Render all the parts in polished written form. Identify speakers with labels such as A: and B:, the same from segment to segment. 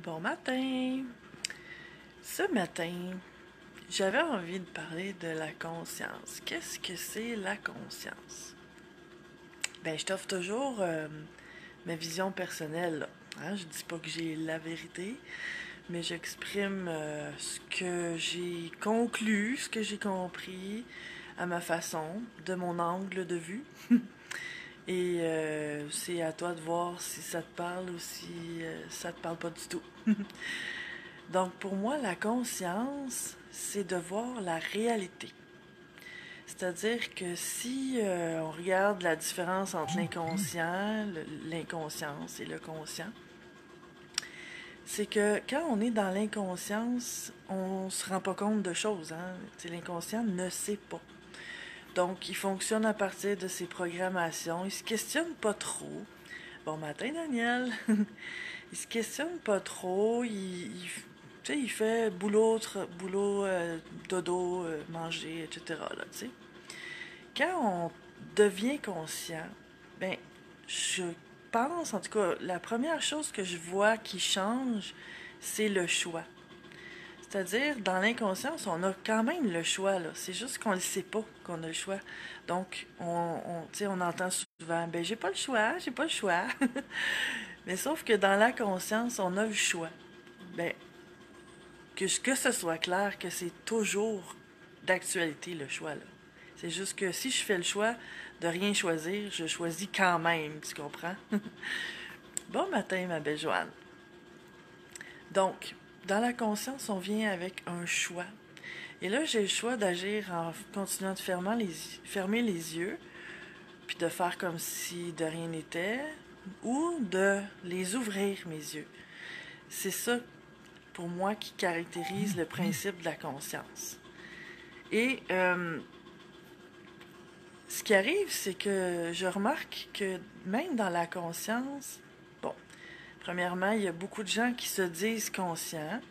A: Bon matin! Ce matin, j'avais envie de parler de la conscience. Qu'est-ce que c'est la conscience? Ben, je t'offre toujours ma vision personnelle, là. Hein? Je dis pas que j'ai la vérité, mais j'exprime ce que j'ai conclu, ce que j'ai compris à ma façon, de mon angle de vue. Et c'est à toi de voir si ça te parle ou si ça te parle pas du tout. Donc pour moi, la conscience, c'est de voir la réalité. C'est-à-dire que si on regarde la différence entre l'inconscience et le conscient, c'est que quand on est dans l'inconscience, on se rend pas compte de choses. Hein? L'inconscient ne sait pas. Donc, il fonctionne à partir de ses programmations. Il se questionne pas trop. Bon matin, Daniel! Il se questionne pas trop. Il fait boulot, dodo, manger, etc. Là, tu sais. Quand on devient conscient, ben, je pense, en tout cas, la première chose que je vois qui change, c'est le choix. C'est-à-dire, dans l'inconscience, on a quand même le choix, là. C'est juste qu'on ne le sait pas qu'on a le choix. Donc, on entend souvent, ben, j'ai pas le choix, j'ai pas le choix. Mais sauf que dans la conscience, on a le choix. Ben, que ce soit clair que c'est toujours d'actualité le choix, là. C'est juste que si je fais le choix de rien choisir, je choisis quand même, tu comprends? Bon matin, ma belle Joanne. Donc, dans la conscience, on vient avec un choix. Et là, j'ai le choix d'agir en continuant de fermer les yeux, puis de faire comme si de rien n'était, ou de les ouvrir, mes yeux. C'est ça, pour moi, qui caractérise le principe de la conscience. Et ce qui arrive, c'est que je remarque que même dans la conscience, bon, premièrement, il y a beaucoup de gens qui se disent conscients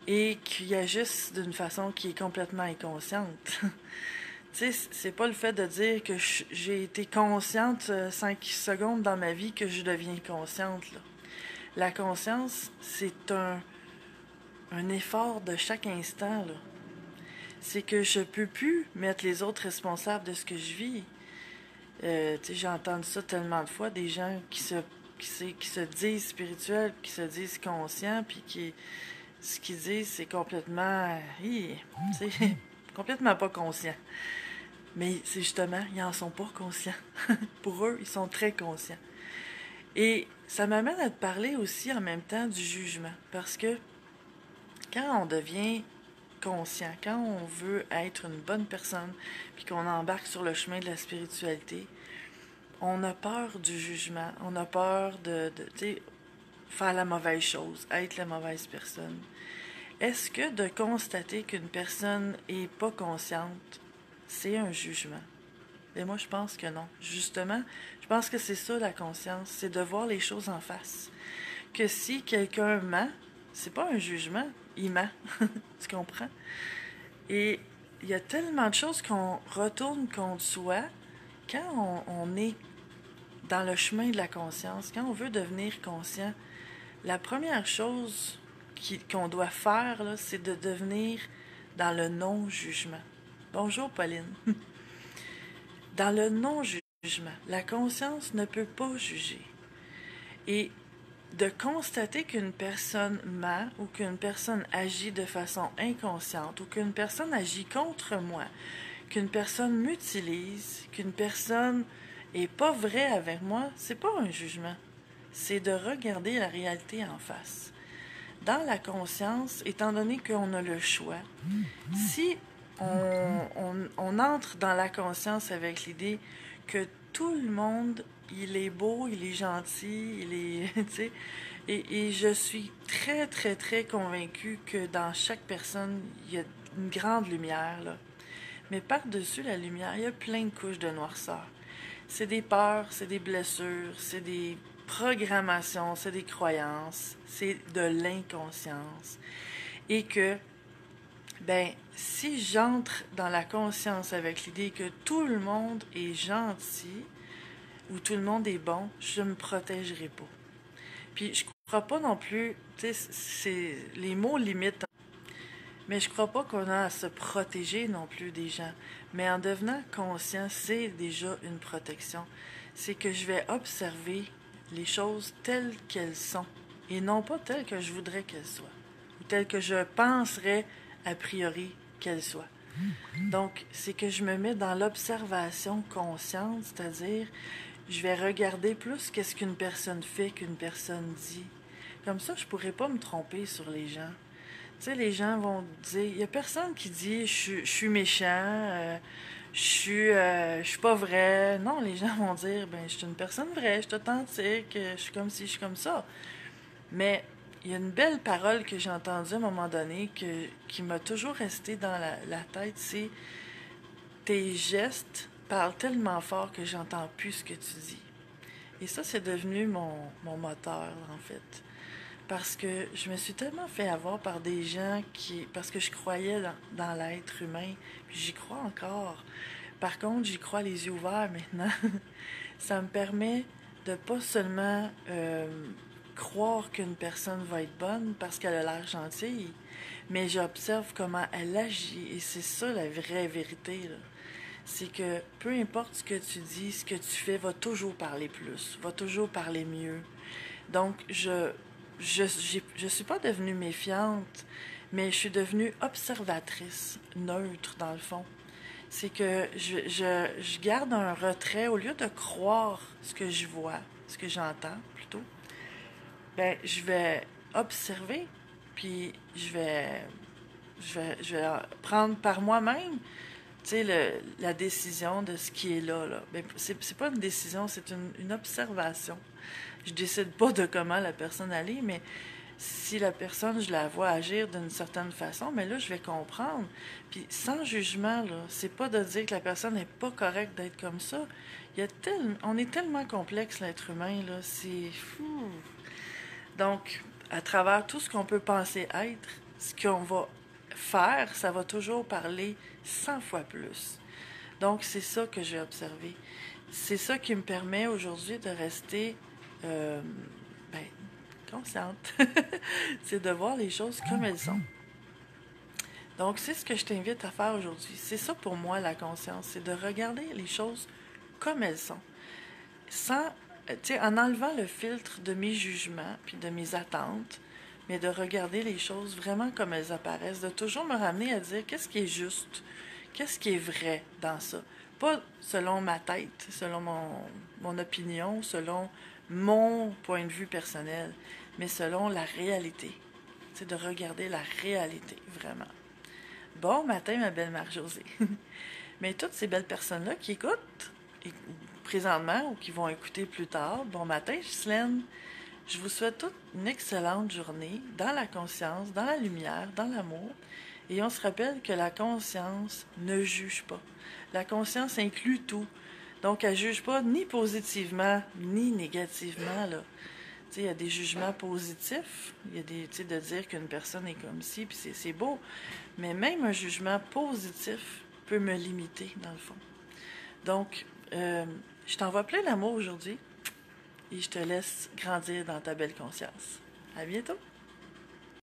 A: et qui agissent d'une façon qui est complètement inconsciente. Tu sais, c'est pas le fait de dire que j'ai été consciente 5 secondes dans ma vie que je deviens consciente, là. La conscience, c'est un effort de chaque instant, là. C'est que je peux plus mettre les autres responsables de ce que je vis. J'ai entendu ça tellement de fois, des gens qui se disent spirituels, qui se disent conscients, puis ce qu'ils disent, c'est complètement, complètement pas conscient. Mais c'est justement, ils en sont pas conscients. Pour eux, ils sont très conscients. Et ça m'amène à te parler aussi en même temps du jugement, parce que quand on devient conscient, quand on veut être une bonne personne, puis qu'on embarque sur le chemin de la spiritualité, on a peur du jugement, on a peur de faire la mauvaise chose, être la mauvaise personne. Est-ce que de constater qu'une personne est pas consciente, c'est un jugement? Et moi, je pense que non. Justement, je pense que c'est ça la conscience, c'est de voir les choses en face. Que si quelqu'un ment, c'est pas un jugement, il ment. Tu comprends? Et il y a tellement de choses qu'on retourne contre soi quand on est dans le chemin de la conscience, quand on veut devenir conscient. La première chose qu'on doit faire, là, c'est de devenir dans le non-jugement. Bonjour, Pauline. Dans le non-jugement, la conscience ne peut pas juger. Et de constater qu'une personne ment ou qu'une personne agit de façon inconsciente ou qu'une personne agit contre moi, qu'une personne m'utilise, qu'une personne est pas vraie avec moi, c'est pas un jugement. C'est de regarder la réalité en face. Dans la conscience, étant donné qu'on a le choix, si on entre dans la conscience avec l'idée que tout le monde, il est beau, il est gentil, il est, tu sais, et je suis très, très, très convaincue que dans chaque personne, il y a une grande lumière, là. Mais par-dessus la lumière, il y a plein de couches de noirceur. C'est des peurs, c'est des blessures, c'est des programmations, c'est des croyances, c'est de l'inconscience. Et que, ben, si j'entre dans la conscience avec l'idée que tout le monde est gentil ou tout le monde est bon, je me protégerai pas. Puis je crois pas non plus, tu sais, les mots limitent. Mais je crois pas qu'on a à se protéger non plus des gens. Mais en devenant conscient, c'est déjà une protection. C'est que je vais observer les choses telles qu'elles sont et non pas telles que je voudrais qu'elles soient ou telles que je penserais a priori qu'elles soient. Donc, c'est que je me mets dans l'observation consciente, c'est-à-dire je vais regarder plus qu'est-ce qu'une personne fait qu'une personne dit. Comme ça, je pourrais pas me tromper sur les gens. Tu sais, les gens vont dire, il y a personne qui dit je suis méchant, je suis pas vrai. Non, les gens vont dire ben je suis une personne vraie, je suis authentique, je suis comme ci, je suis comme ça. Mais il y a une belle parole que j'ai entendue à un moment donné qui m'a toujours resté dans la tête, c'est tes gestes parlent tellement fort que j'entends plus ce que tu dis. Et ça, c'est devenu mon moteur, en fait. Parce que je me suis tellement fait avoir par des gens parce que je croyais dans l'être humain, puis j'y crois encore. Par contre, j'y crois les yeux ouverts maintenant. Ça me permet de pas seulement croire qu'une personne va être bonne parce qu'elle a l'air gentille, mais j'observe comment elle agit. Et c'est ça la vraie vérité, là. C'est que peu importe ce que tu dis, ce que tu fais va toujours parler plus, va toujours parler mieux. Donc, je suis pas devenue méfiante, mais je suis devenue observatrice, neutre dans le fond. C'est que je garde un retrait au lieu de croire ce que je vois, ce que j'entends plutôt. Ben, je vais observer, puis je vais prendre par moi-même, tu sais, la décision de ce qui est là. Ben, c'est pas une décision, c'est une observation. Je décide pas de comment la personne allait, mais si la personne, je la vois agir d'une certaine façon, mais là, je vais comprendre. Puis sans jugement, là, c'est pas de dire que la personne n'est pas correcte d'être comme ça. On est tellement complexe, l'être humain, là, c'est fou. Donc, à travers tout ce qu'on peut penser être, ce qu'on va faire, ça va toujours parler 100 fois plus. Donc, c'est ça que j'ai observé. C'est ça qui me permet aujourd'hui de rester euh, ben, consciente. C'est de voir les choses comme elles sont. Donc, c'est ce que je t'invite à faire aujourd'hui. C'est ça pour moi, la conscience. C'est de regarder les choses comme elles sont. Sans, tu sais, en enlevant le filtre de mes jugements puis de mes attentes, mais de regarder les choses vraiment comme elles apparaissent, de toujours me ramener à dire qu'est-ce qui est juste, qu'est-ce qui est vrai dans ça. Pas selon ma tête, selon mon opinion, selon mon point de vue personnel, mais selon la réalité. C'est de regarder la réalité, vraiment. Bon matin, ma belle Marie-Josée. Mais toutes ces belles personnes-là qui écoutent présentement ou qui vont écouter plus tard, bon matin, Ghislaine. Je vous souhaite toute une excellente journée dans la conscience, dans la lumière, dans l'amour. Et on se rappelle que la conscience ne juge pas. La conscience inclut tout. Donc, elle ne juge pas ni positivement ni négativement, là. Tu sais, il y a des jugements positifs. Il y a des, tu sais, de dire qu'une personne est comme ci, puis c'est beau. Mais même un jugement positif peut me limiter, dans le fond. Donc, je t'envoie plein d'amour aujourd'hui et je te laisse grandir dans ta belle conscience. À bientôt!